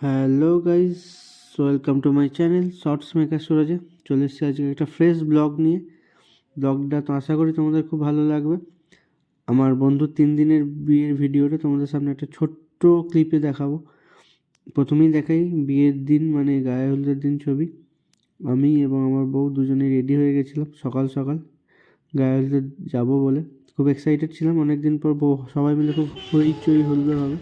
Hello guys, welcome to my channel shorts maker সুরজে। চলে এসেছি আজকে একটা ফ্রেশ ব্লগ নিয়ে। ব্লগটা তো আশা করি তোমাদের খুব ভালো লাগবে। আমার বন্ধুর 3 দিনের বিয়ের ভিডিওটা তোমাদের সামনে একটা ছোট্ট ক্লিপে দেখাবো। প্রথমেই দেখাই বিয়ের দিন, মানে গায়ে হলুদের দিন ছবি। আমি এবং আমার বউ দুজনেই রেডি হয়ে গেছিলাম সকাল সকাল গায়ে হলুদে যাবো বলে। খুব এক্সাইটেড ছিলাম, অনেকদিন পর বউ সবাই মিলে খুব হইচই হলুদে হবে।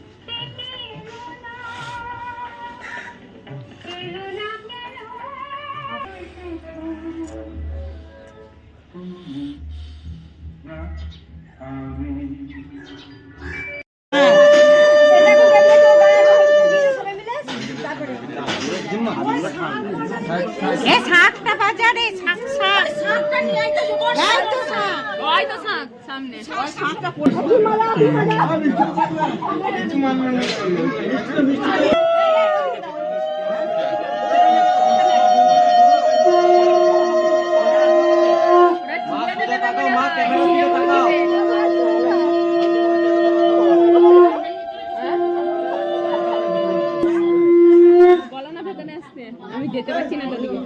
শাকটা বাজারে শাকটা নিয়ে আইতো শাক সামনে শাকটা আমি যেতে পারছি না তোদিকে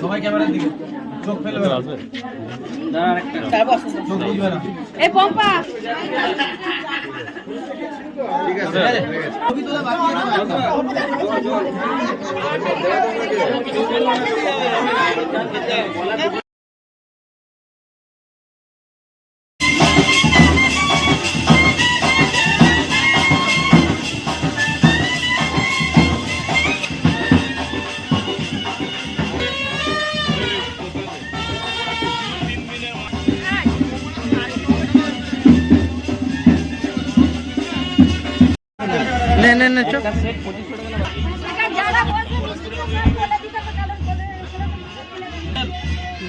সবাই ক্যামেরার দিকে চোখ ফেলে আসবে না, আরেকটা চোখ বুঝবে না। এই পম্পা ঠিক আছে ছবি তোলা বাকি আছে। না চোখ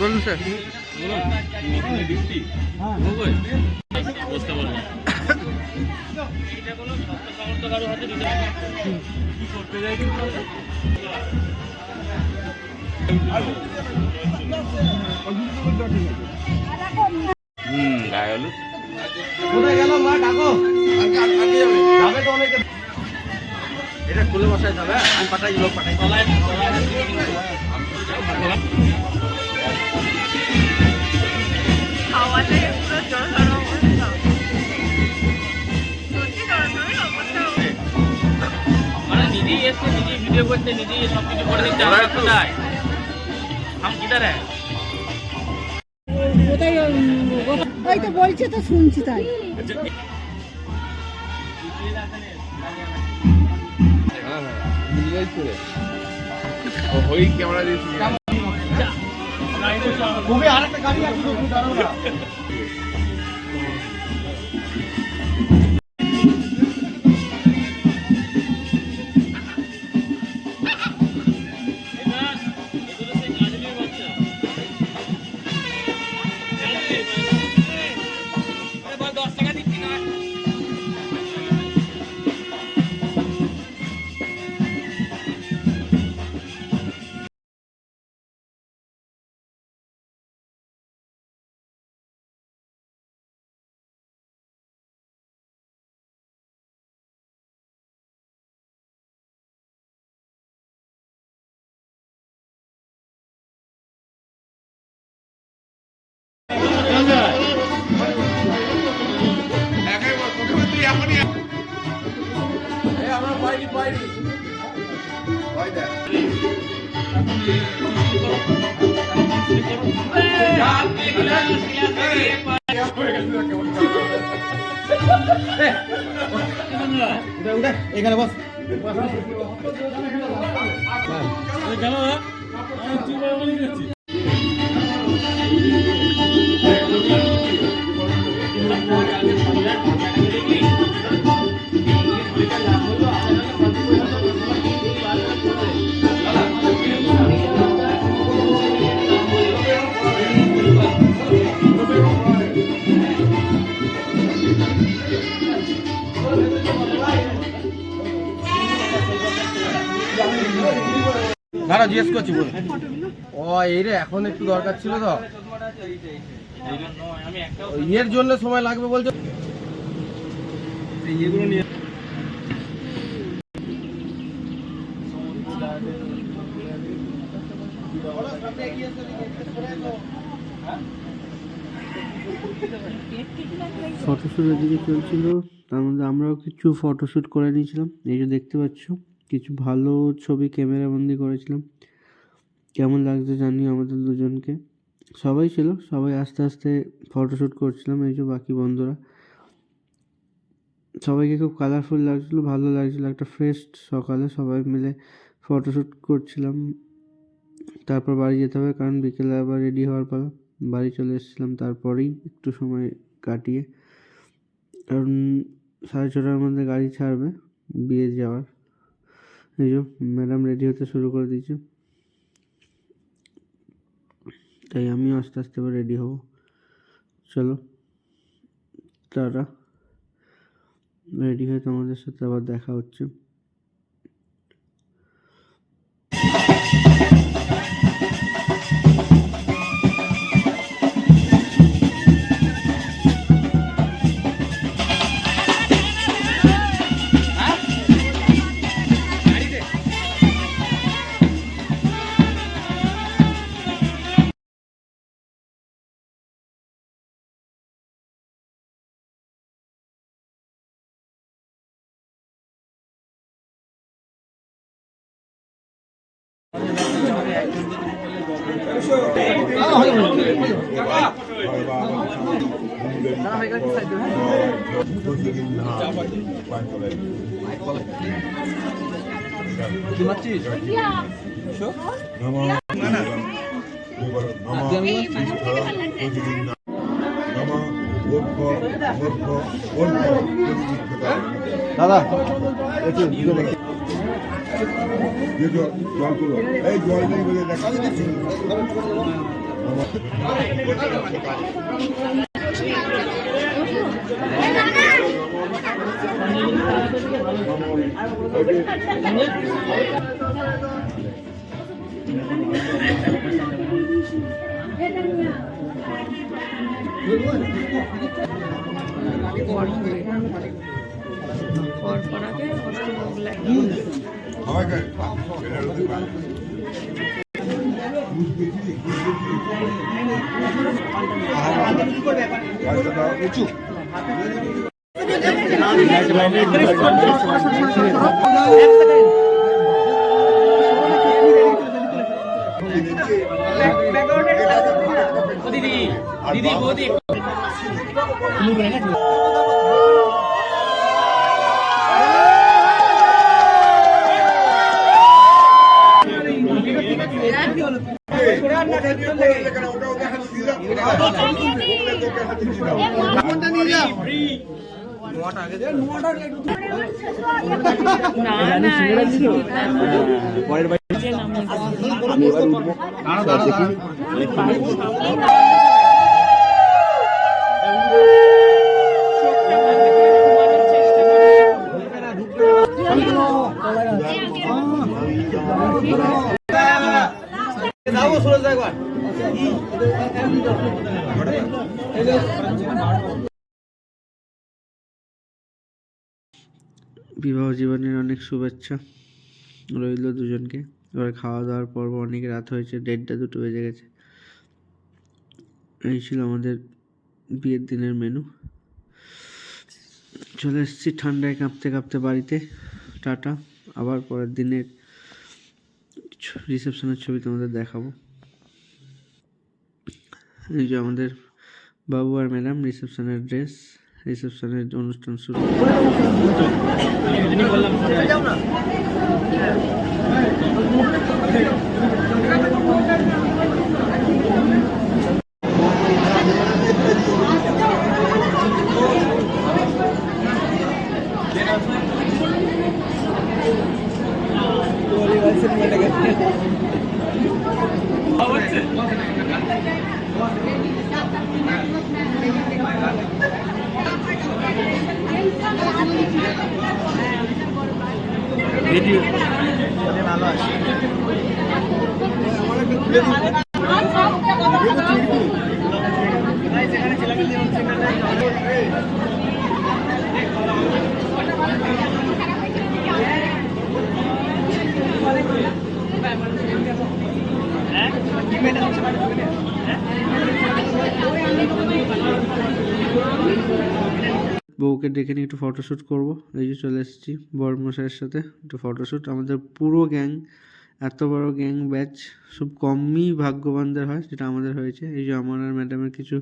বলুন স্যার। গায়ে হলুদ কোথায় গেল মা? ডাকো যাবে তো অনেকে। এটা খুলে বসাই যাবে, আমি পাঠাই লোক পাঠাই। মানে নিজেই এসছে, নিজেই ভিডিও করছে, নিজেই সব কিছু করে দিচ্ছে। আমরা কোথায় हम किधर है? ওই তো বলছে তো শুনছি তাই। वही कैमरा दिएছি খুবই আরেকটা গাড়ি আছে তো দাঁড়াও না। আমরা পাইনি ওই দেখ এখানে বস দাঁড়া জিজ্ঞেস করছি বল। ও এই রে এখন একটু দরকার ছিল তো, আমি একটা ইয়ের জন্য সময় লাগবে বলছো। এগুলো নিয়ে ফটোশ্যুট এদিকে চলছিল, তার মধ্যে আমরাও কিছু ফটোশ্যুট করে নিয়েছিলাম। এই যে দেখতে পাচ্ছ কিছু ভালো ছবি ক্যামেরাবন্দি করেছিলাম। কেমন লাগছে জানিও আমাদের দুজনকে। সবাই ছিল, সবাই আস্তে আস্তে ফটোশ্যুট করছিলাম। এই যে বাকি বন্ধুরা, সবাইকে খুব কালারফুল লাগছিলো, ভালো লাগছিলো। একটা ফ্রেশ সকালে সবাই মিলে ফটোশ্যুট করছিলাম। তারপর বাড়ি যেতে হবে, কারণ বিকেলে আবার রেডি হওয়ার পালা। বাড়ি চলে এসেছিলাম তারপরেই একটু সময় কাটিয়ে, কারণ 6:30টার মধ্যে গাড়ি ছাড়বে বিয়ে যাওয়ার। এই যে ম্যাডাম রেডি হতে শুরু করে দিয়েছে, তাই আমিও আস্তে আস্তে এবার রেডি হব। চলো টাটা, রেডি হয়ে তোমাদের সাথে আবার দেখা হচ্ছে। দাদা দিদি দিদি বৌদি বিবাহ জীবনের অনেক শুভেচ্ছা রইল দুজনকে। এবার খাওয়া দাওয়ার পর্ব, অনেক রাত হয়েছে, 1:30-2 বেজে গেছে। এই ছিল আমাদের বিয়ের দিনের মেনু। চলে এসেছি ঠান্ডায় কাঁপতে কাঁপতে বাড়িতে। টাটা, আবার পরের দিনের রিসেপশনের ছবি তোমাদের দেখাবো। এই যে আমাদের বাবু আর ম্যাডাম, রিসেপশনের ড্রেস, রিসেপশনের অনুষ্ঠান শুরু। ভিডিও ভালো আছে। বউকে ডেকে নিয়ে একটু ফটোশ্যুট করবো। এই যে চলে এসেছি বরমশাইয়ের সাথে একটু ফটোশ্যুট। আমাদের পুরো গ্যাং, এত বড় গ্যাং ব্যাচ, সব কমই ভাগ্যবানদের হয়, যেটা আমাদের হয়েছে। এই যে আমার আর ম্যাডামের কিছু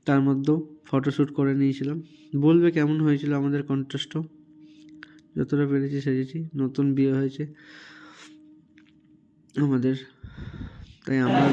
তার মধ্যেও ফটোশ্যুট করে নিয়েছিলাম। বলবে কেমন হয়েছিল আমাদের কন্টেস্টও, যতটা পেরেছি সেরেছি। নতুন বিয়ে হয়েছে আমাদের, তাই আমরা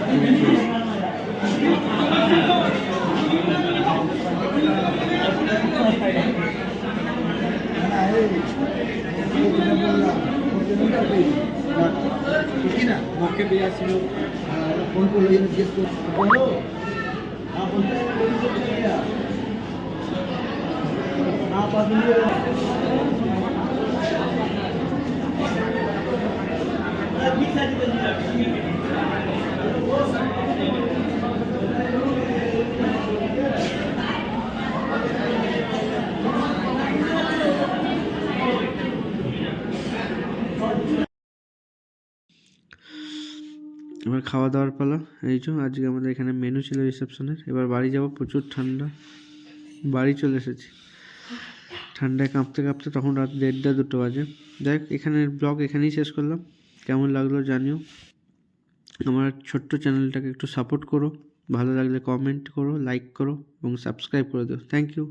এবার খাওয়া দাওয়ার পালা। এই যে আজকে আমাদের এখানে মেনু ছিল রিসেপশনের। এবার বাড়ি যাব, প্রচুর ঠান্ডা। বাড়ি চলে এসেছি ঠান্ডায় কাঁপতে কাঁপতে, তখন রাত 1:30 2 বাজে। দেখ, এখানের ব্লগ এখানেই শেষ করলাম। কেমন লাগলো জানিও। আমার ছোট্ট চ্যানেলটাকে একটু সাপোর্ট করো, ভালো লাগলে কমেন্ট করো, লাইক করো এবং সাবস্ক্রাইব করে দিও। Thank you.